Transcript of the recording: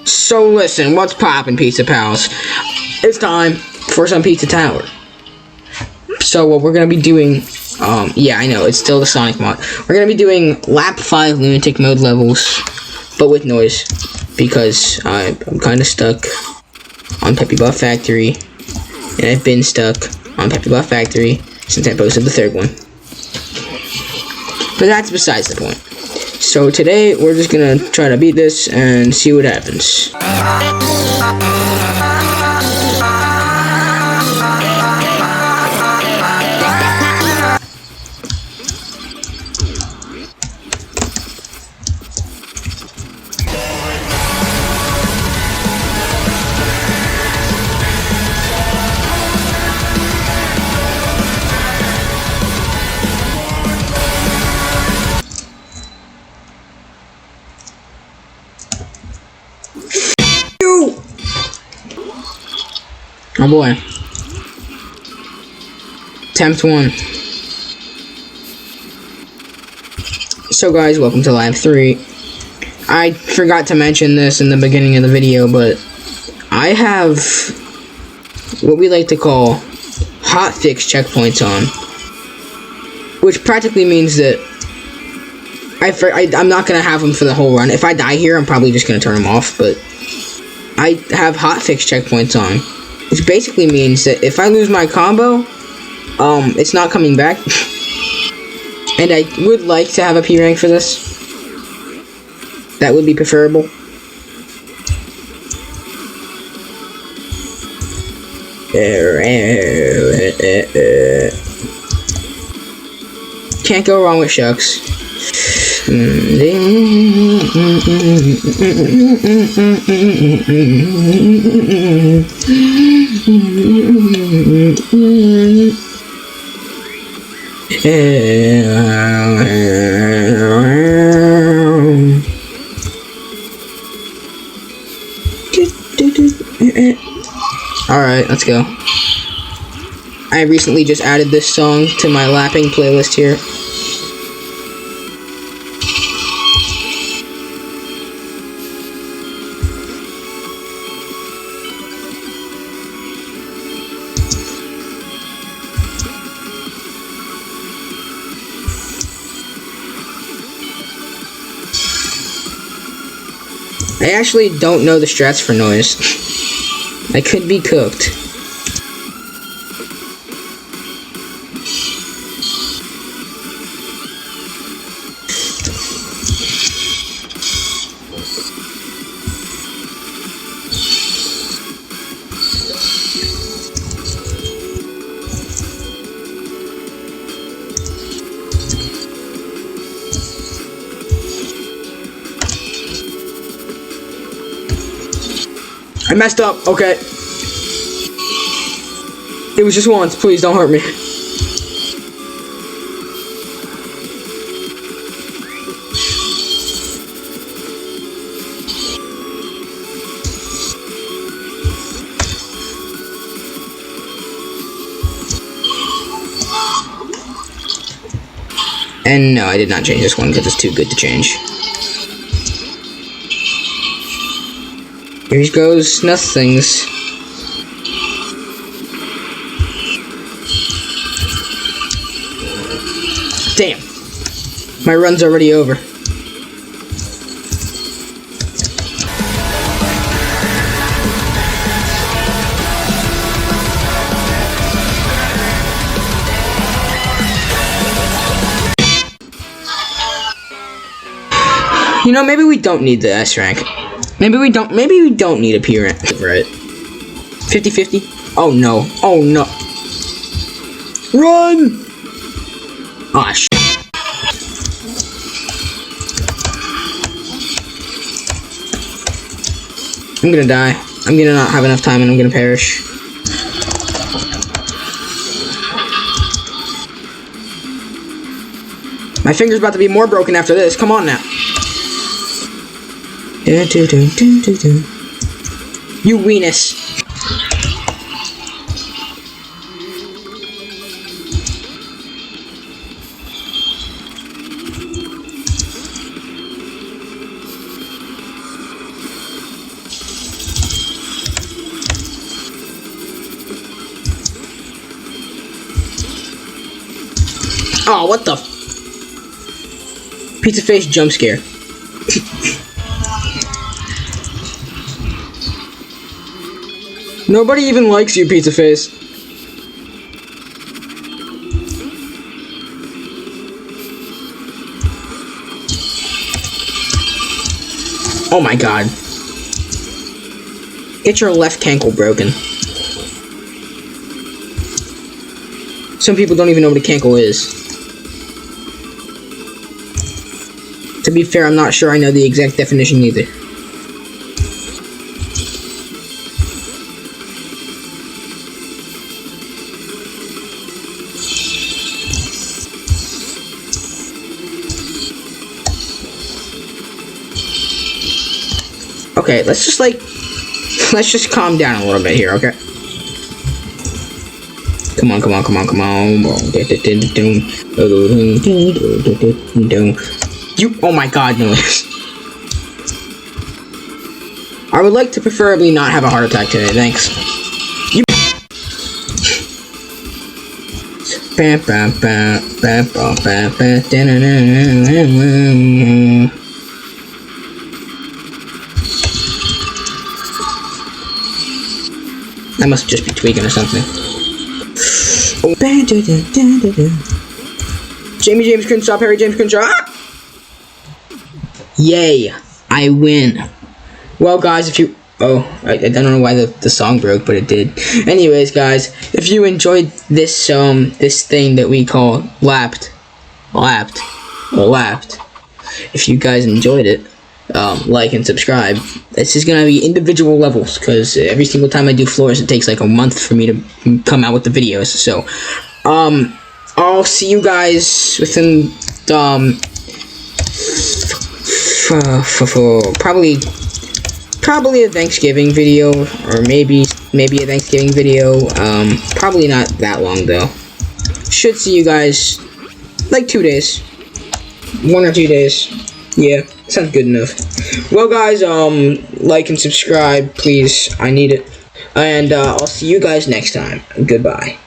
So listen, what's poppin', Pizza Pals? It's time for some Pizza Tower. So what we're gonna be doing, yeah, I know, it's still the Sonic mod. We're gonna be doing lap 5 Lunatic mode levels, but with noise, because I'm kinda stuck on Peppy Buff Factory, and I've been stuck on Peppy Buff Factory since I posted the 3rd one. But that's besides the point. So today, we're just gonna try to beat this and see what happens. Oh boy. Attempt 1. So guys, welcome to Lab 3. I forgot to mention this in the beginning of the video, but I have what we like to call hotfix checkpoints on. Which practically means that I'm not going to have them for the whole run. If I die here, I'm probably just going to turn them off, but I have hotfix checkpoints on. Which basically means that if I lose my combo, it's not coming back. And I would like to have a P rank for this. That would be preferable. Can't go wrong with Shucks. Alright, let's go. I recently just added this song to my lapping playlist here. I actually don't know the strats for noise. I could be cooked. I messed up, okay. It was just once, please don't hurt me. And no, I did not change this one because it's too good to change. Here goes nothings. Damn. My run's already over. You know, maybe we don't need the S rank. Maybe we don't need a P rank, right? 50-50? Oh no. Oh no. Run! Aw, shit. I'm gonna die. I'm gonna not have enough time and I'm gonna perish. My finger's about to be more broken after this. Come on now. You weenus. Oh, what the? Pizza face jump scare. Nobody even likes you, Pizza face. Oh my god. Get your left cankle broken. Some people don't even know what a cankle is. To be fair, I'm not sure I know the exact definition either. Okay, let's just calm down a little bit here, okay? Come on. Oh my god, Noise. I would like to preferably not have a heart attack today, thanks. You. I must just be tweaking or something. Jamie James couldn't stop, Harry James couldn't stop. Ah! Yay, I win. Well, guys, if you... Oh, I don't know why the song broke, but it did. Anyways, guys, if you enjoyed this thing that we call lapped. If you guys enjoyed it, like and subscribe. This is gonna be individual levels, because every single time I do floors, it takes like a month for me to come out with the videos. So, I'll see you guys within probably a Thanksgiving video, or maybe a Thanksgiving video. Probably not that long though. Should see you guys like 2 days, 1 or 2 days. Yeah, sounds good enough. Well, guys, like and subscribe, please. I need it. And I'll see you guys next time. Goodbye.